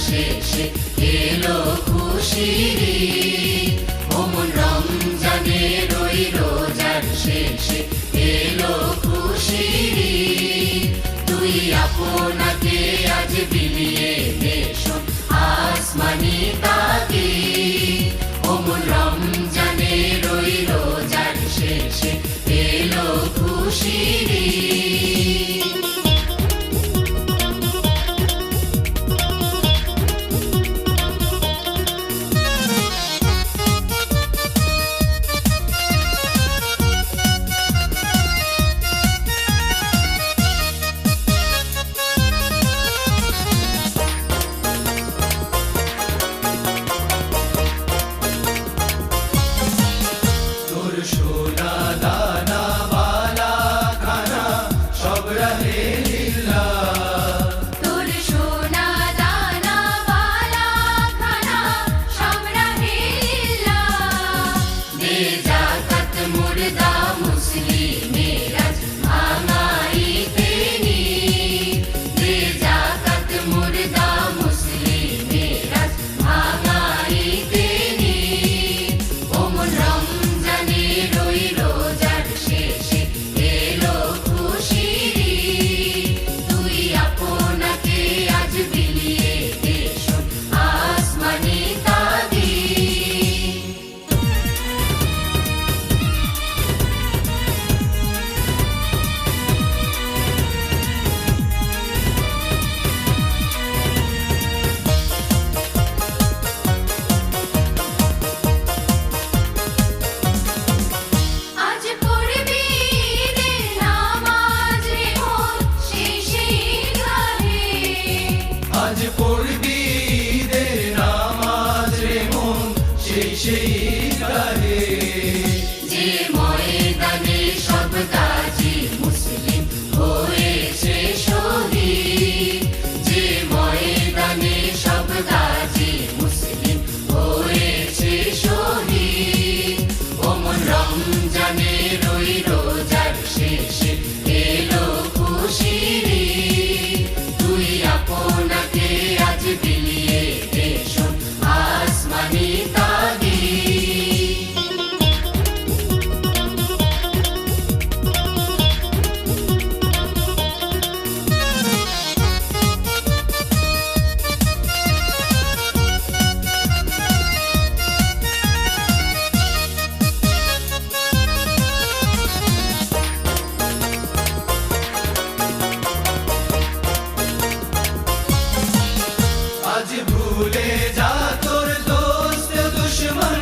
শেষে এলো খুশির ঈদ। ও মন রমজানের ওই রোজার শেষে এলো খুশির ঈদ। তুই আপনাকে আজ বিলিয়ে দে শোন আসমানি তাগিদ। ও মন রমজানের ওই রোজার শেষে এলো খুশির ঈদ। সোনা দানা বালা খানা সব রাহে লিল্লাহ। তোর সোনা দানা বালা খানা সব রাহে লিল্লাহ। দে যাকাত মুর্দা মুসলিমের আজ ভাঙাইতে নিদ। দে যাকাত মুর্দা মুসলিমের আজ ভাঙাইতে নিদ। ও মন রমজানের ওই রোজার শেষে এলো খুশির ঈদ। তুই আপনাকে আজ বিলিয়ে দে শোন আসমানি তাগিদ। আজ পড়বি ঈদের নামাজ রে মন সেই ঈদগাহে। আজ পড়বি ঈদের নামাজ রে মন সেই ঈদগাহে। যে ময়দানে সব গাজী মুসলিম হয়েছে শহীদ। যে ময়দানে সব গাজী মুসলিম হয়েছে শহীদ। ও মন রমজানের ওই রোজার শেষে এলো খুশির ঈদ। তুই আপনাকে আজ বিলিয়ে দে শোন আসমানি তাগিদ। আজ ভুলে যা তোর দোস্ত দুশ্মন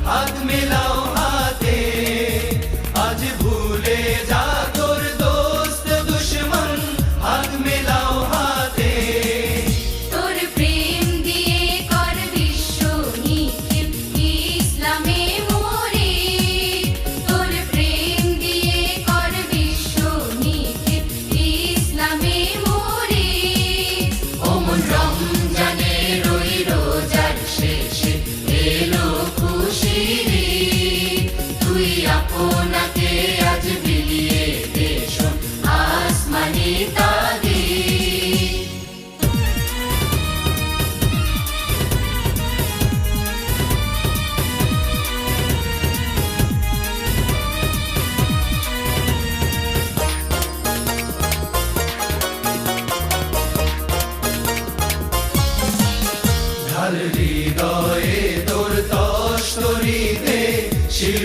হাত মেলাও হাতে। আজ ভুলে যা তোর দোস্ত দুশ্মন হাত মেলাও হাতে। তোর প্রেম দিয়ে কর বিশ্ব নিখিল ইসলামে মুরিদ। তোর প্রেম দিয়ে কর বিশ্ব নিখিল ইসলামে মুরিদ। ও মন রমজানের ওই রোজার শেষে এলো খুশির ঈদ। তুই আপনাকে আজ বিলিয়ে দে শোন আসমানি তাগিদ। ঢাল হৃদয়ে তোর তস্তরিতে শির